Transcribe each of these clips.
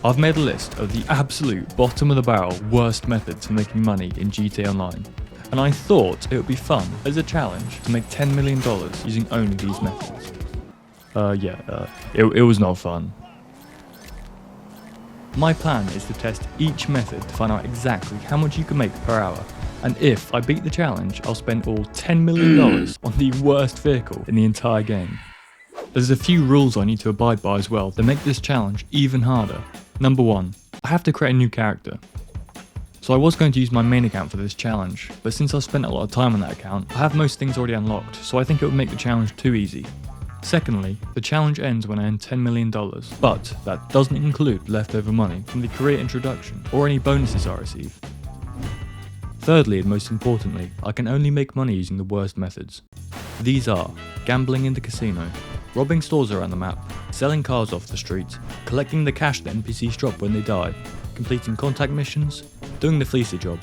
I've made a list of the absolute bottom of the barrel worst methods for making money in GTA Online, and I thought it would be fun as a challenge to make $10 million using only these methods. It was not fun. My plan is to test each method to find out exactly how much you can make per hour, and if I beat the challenge, I'll spend all $10 million on the worst vehicle in the entire game. There's a few rules I need to abide by as well that make this challenge even harder. Number 1, I have to create a new character. So I was going to use my main account for this challenge, but since I've spent a lot of time on that account, I have most things already unlocked, so I think it would make the challenge too easy. Secondly, the challenge ends when I earn $10 million, but that doesn't include leftover money from the career introduction or any bonuses I receive. Thirdly, and most importantly, I can only make money using the worst methods. These are gambling in the casino, robbing stores around the map, selling cars off the street, collecting the cash that NPCs drop when they die, completing contact missions, doing the fleecer job,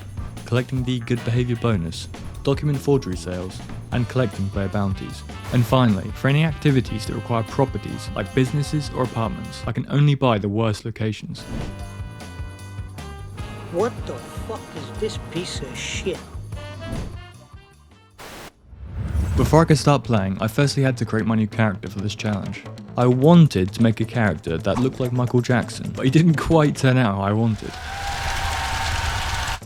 collecting the good behaviour bonus, document forgery sales, and collecting player bounties. And finally, for any activities that require properties like businesses or apartments, I can only buy the worst locations. What the fuck is this piece of shit? Before I could start playing, I firstly had to create my new character for this challenge. I wanted to make a character that looked like Michael Jackson, but he didn't quite turn out how I wanted.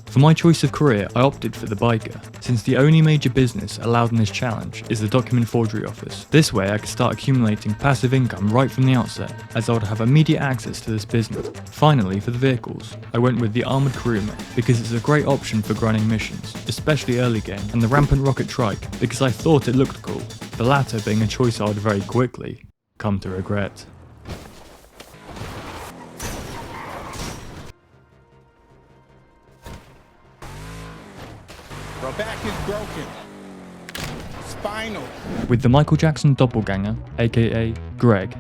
For my choice of career, I opted for the biker, since the only major business allowed in this challenge is the document forgery office. This way I could start accumulating passive income right from the outset, as I would have immediate access to this business. Finally, for the vehicles, I went with the armoured crewman, because it's a great option for grinding missions, especially early game, and the rampant rocket trike, because I thought it looked cool, the latter being a choice I would very quickly come to regret. Her back is broken. Spinal. With the Michael Jackson doppelganger, aka Greg,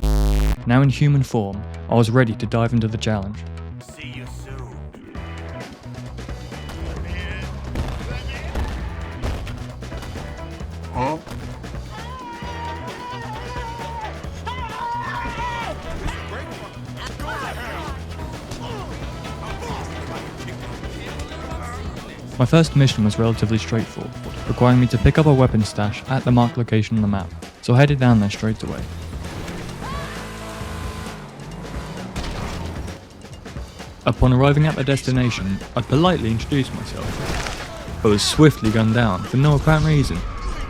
now in human form, I was ready to dive into the challenge. See you soon. Huh? My first mission was relatively straightforward, requiring me to pick up a weapon stash at the marked location on the map, so I headed down there straight away. Upon arriving at the destination, I politely introduced myself, but was swiftly gunned down for no apparent reason.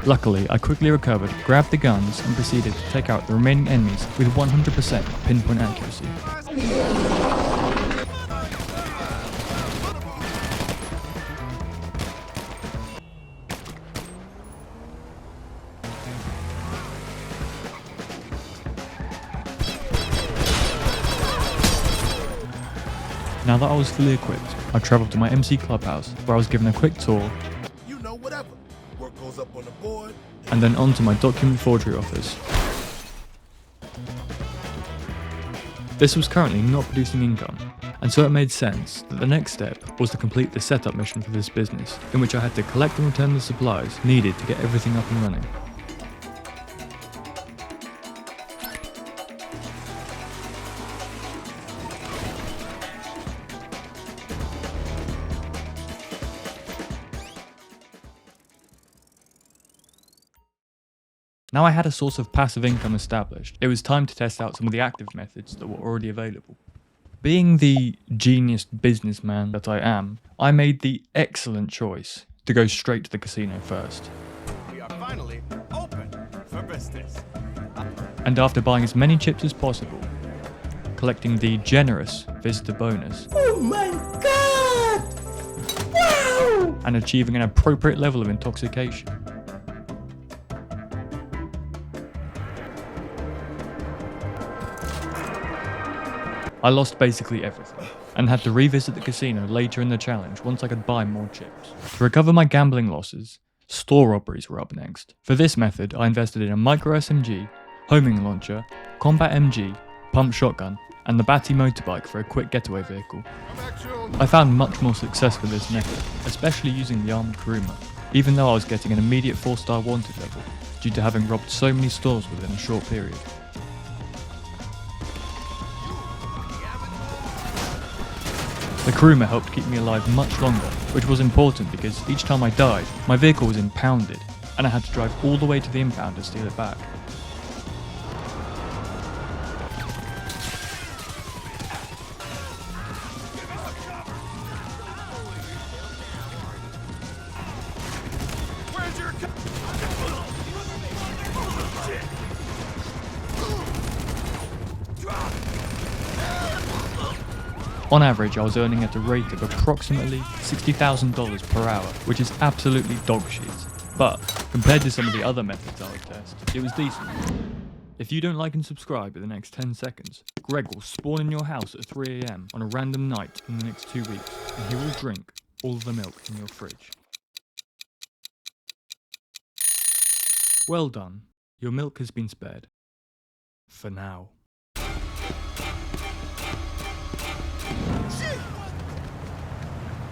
Luckily, I quickly recovered, grabbed the guns, and proceeded to take out the remaining enemies with 100% pinpoint accuracy. Now that I was fully equipped, I travelled to my MC clubhouse, where I was given a quick tour, You know, whatever. Work goes up on the board. and then onto my document forgery office. This was currently not producing income, and so it made sense that the next step was to complete the setup mission for this business, in which I had to collect and return the supplies needed to get everything up and running. Now I had a source of passive income established, it was time to test out some of the active methods that were already available. Being the genius businessman that I am, I made the excellent choice to go straight to the casino first. We are finally open for business. And after buying as many chips as possible, collecting the generous visitor bonus, Oh my god! Wow! and achieving an appropriate level of intoxication, I lost basically everything, and had to revisit the casino later in the challenge once I could buy more chips. To recover my gambling losses, store robberies were up next. For this method, I invested in a micro SMG, homing launcher, combat MG, pump shotgun, and the Batty motorbike for a quick getaway vehicle. I found much more success with this method, especially using the armed crewman, even though I was getting an immediate 4-star wanted level, due to having robbed so many stores within a short period. The crewmate helped keep me alive much longer, which was important because each time I died, my vehicle was impounded, and I had to drive all the way to the impound to steal it back. On average, I was earning at a rate of approximately $60,000 per hour, which is absolutely dog shit. But, compared to some of the other methods I would test, it was decent. If you don't like and subscribe in the next 10 seconds, Greg will spawn in your house at 3 AM on a random night in the next 2 weeks, and he will drink all of the milk in your fridge. Well done, your milk has been spared. For now.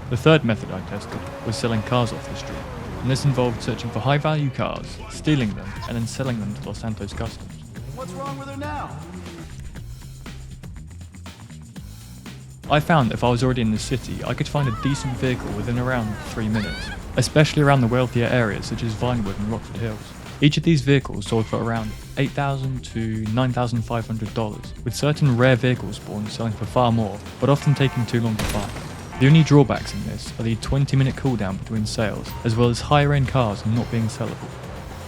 The third method I tested was selling cars off the street, and this involved searching for high value cars, stealing them, and then selling them to Los Santos Customs. What's wrong with her now? I found that if I was already in the city, I could find a decent vehicle within around 3 minutes, especially around the wealthier areas such as Vinewood and Rockford Hills. Each of these vehicles sold for around $8,000 to $9,500, with certain rare vehicle spawns selling for far more, but often taking too long to find. The only drawbacks in this are the 20-minute cooldown between sales, as well as higher end cars not being sellable.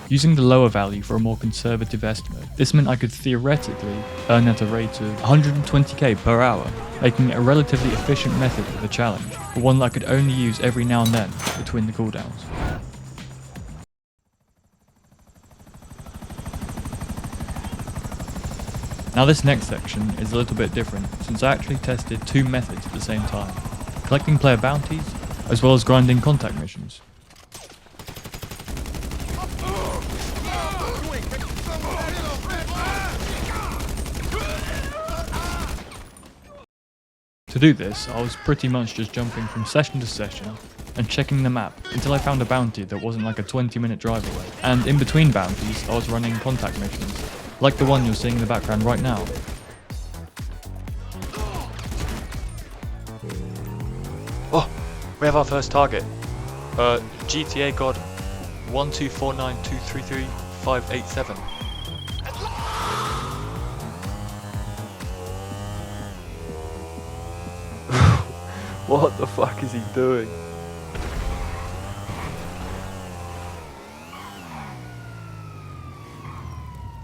Using the lower value for a more conservative estimate, this meant I could theoretically earn at a rate of 120k per hour, making it a relatively efficient method for the challenge, but one that I could only use every now and then between the cooldowns. Now this next section is a little bit different, since I actually tested 2 methods at the same time. Collecting player bounties, as well as grinding contact missions. To do this, I was pretty much just jumping from session to session and checking the map until I found a bounty that wasn't like a 20-minute drive away. And in between bounties, I was running contact missions, like the one you're seeing in the background right now. Oh, we have our first target. GTA God 12492335587. What the fuck is he doing?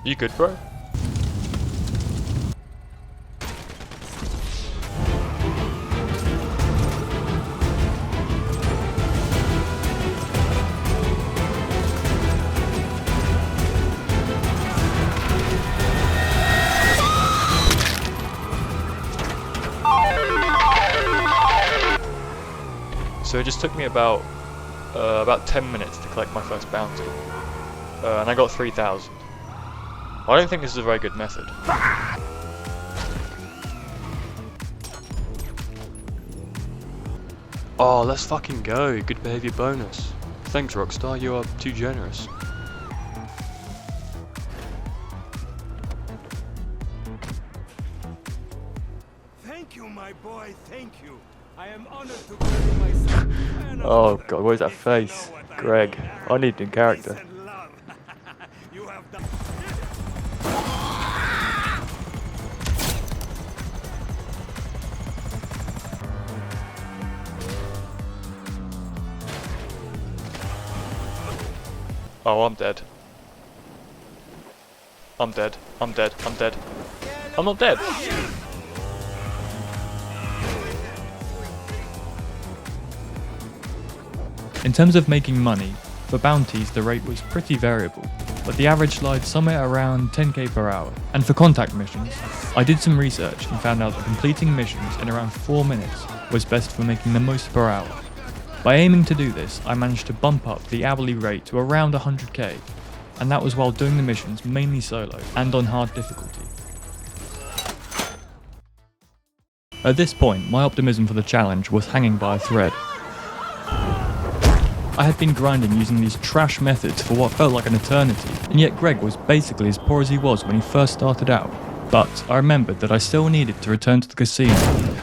You good, bro? So it just took me about 10 minutes to collect my first bounty, and I got 3,000. I don't think this is a very good method. Oh, let's fucking go. Good behavior bonus. Thanks, Rockstar, you are too generous. Thank you, my boy, thank you. I am honored to call you my son. Oh god, where's that face? Greg, I need new character. You have done. Oh, I'm dead. I'm dead. I'm dead. I'm dead. I'm not dead. In terms of making money, for bounties the rate was pretty variable, but the average lied somewhere around 10k per hour. And for contact missions, I did some research and found out that completing missions in around 4 minutes was best for making the most per hour. By aiming to do this, I managed to bump up the hourly rate to around 100k, and that was while doing the missions mainly solo and on hard difficulty. At this point, my optimism for the challenge was hanging by a thread. I had been grinding using these trash methods for what felt like an eternity, and yet Greg was basically as poor as he was when he first started out. But I remembered that I still needed to return to the casino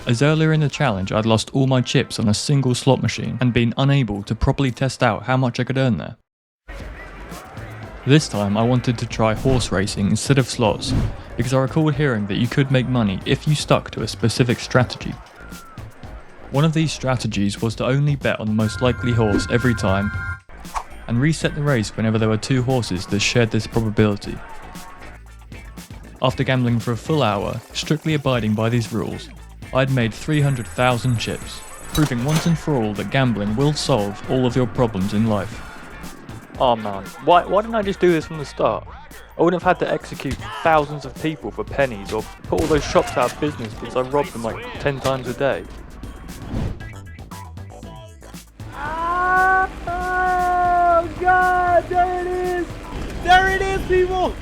as earlier in the challenge I'd lost all my chips on a single slot machine and been unable to properly test out how much I could earn there. This time I wanted to try horse racing instead of slots, because I recalled hearing that you could make money if you stuck to a specific strategy. One of these strategies was to only bet on the most likely horse every time, and reset the race whenever there were 2 horses that shared this probability. After gambling for a full hour, strictly abiding by these rules, I'd made 300,000 chips, proving once and for all that gambling will solve all of your problems in life. Oh man, why didn't I just do this from the start? I wouldn't have had to execute thousands of people for pennies or put all those shops out of business because I robbed them like 10 times a day. Oh God! There it is! There it is, people!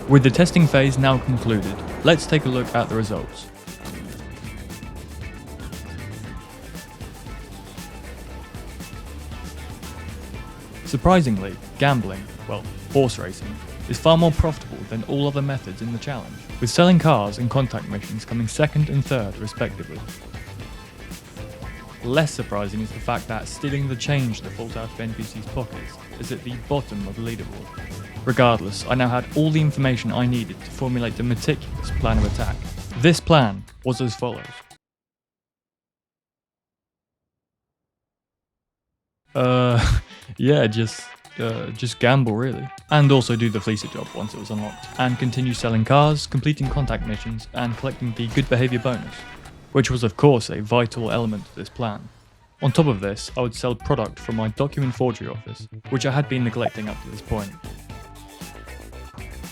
With the testing phase now concluded, let's take a look at the results. Surprisingly, gambling, well, horse racing, is far more profitable than all other methods in the challenge, with selling cars and contact missions coming second and third respectively. Less surprising is the fact that stealing the change that falls out of NPCs' pockets is at the bottom of the leaderboard. Regardless, I now had all the information I needed to formulate a meticulous plan of attack. This plan was as follows. Yeah, just gamble really. And also do the fleecer job once it was unlocked. And continue selling cars, completing contact missions, and collecting the good behaviour bonus, which was of course a vital element to this plan. On top of this, I would sell product from my document forgery office, which I had been neglecting up to this point.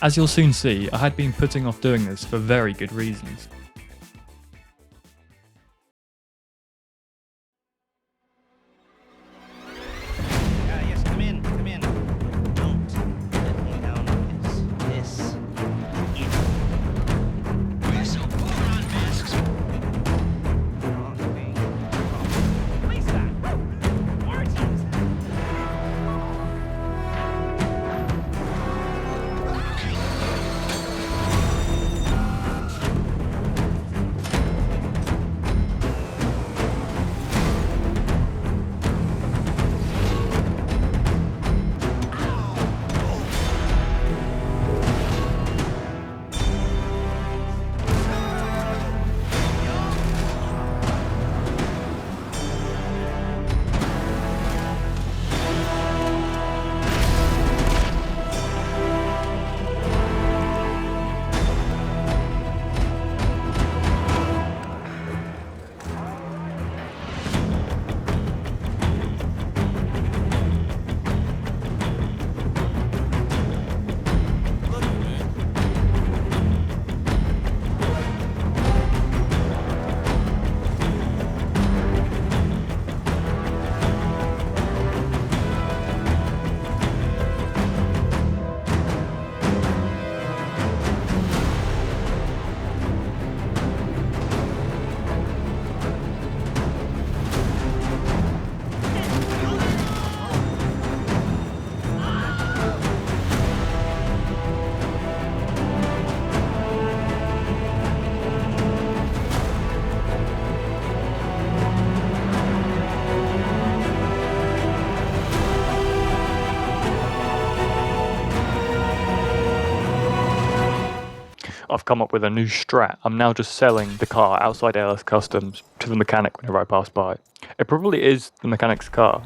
As you'll soon see, I had been putting off doing this for very good reasons. Yes, come in, come in. Don't let me down with this. It. We're so poor on masks. Lisa! Martins! I've come up with a new strat. I'm now just selling the car outside ALS Customs to the mechanic whenever I pass by. It probably is the mechanic's car.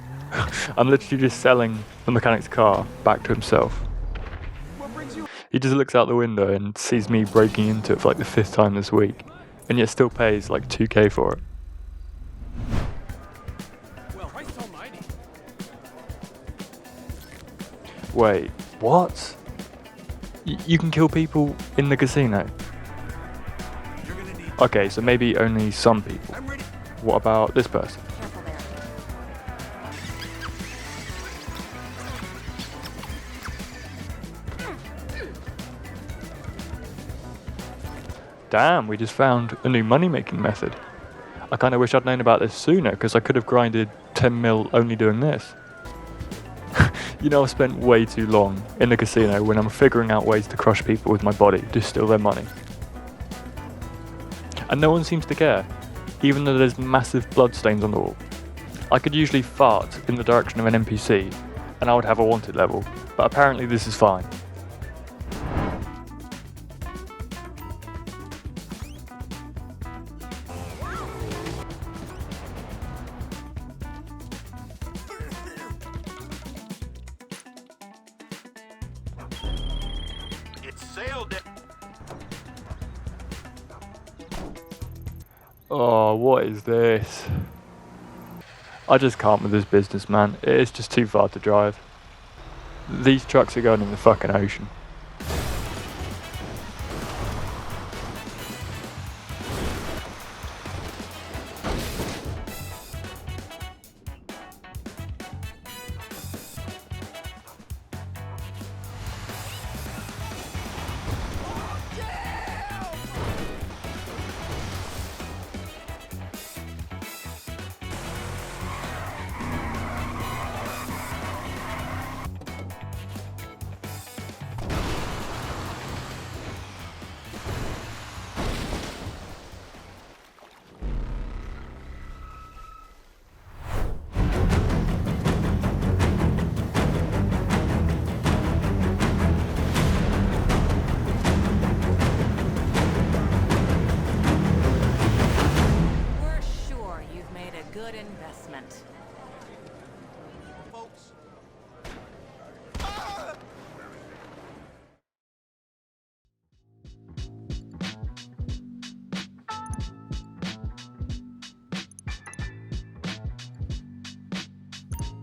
I'm literally just selling the mechanic's car back to himself. He just looks out the window and sees me breaking into it for like the 5th time this week, and yet still pays like 2k for it. Well, Christ almighty. Wait, what? You can kill people in the casino? You're gonna need. Okay, so maybe only some people. I'm ready. What about this person? Careful there. Damn, we just found a new money-making method. I kinda wish I'd known about this sooner, because I could have grinded 10 mil only doing this. You know, I've spent way too long in the casino when I'm figuring out ways to crush people with my body to steal their money. and no one seems to care, even though there's massive bloodstains on the wall. I could usually fart in the direction of an NPC, and I would have a wanted level, but apparently this is fine. It's sailed it. Oh, what is this? I just can't with this business, man. It is just too far to drive. These trucks are going in the fucking ocean. We're sure you've made a good investment. Folks.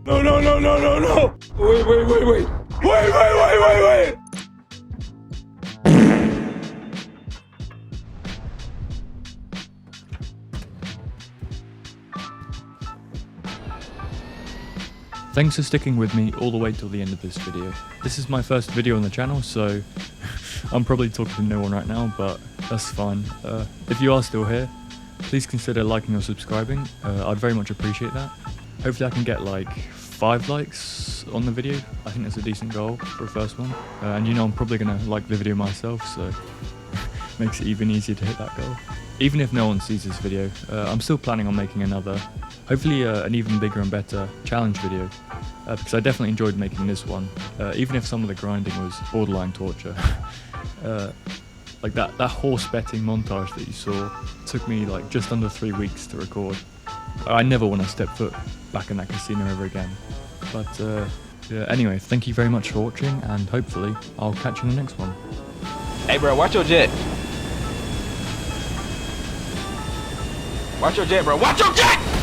No, no, no, no, no, no! Wait, wait, wait, wait! Wait, wait, wait, wait, wait! Thanks for sticking with me all the way till the end of this video. This is my first video on the channel, so I'm probably talking to no one right now, but that's fine. If you are still here, please consider liking or subscribing. I'd very much appreciate that. Hopefully I can get like 5 likes on the video. I think that's a decent goal for a first one. And you know I'm probably going to like the video myself, so makes it even easier to hit that goal. Even if no one sees this video, I'm still planning on making another, hopefully an even bigger and better challenge video, because I definitely enjoyed making this one, even if some of the grinding was borderline torture. Like that horse betting montage that you saw took me like just under 3 weeks to record. I never want to step foot back in that casino ever again. But yeah, anyway, thank you very much for watching, and hopefully I'll catch you in the next one. Hey bro, watch your jet. Watch your jet, bro. Watch your jet!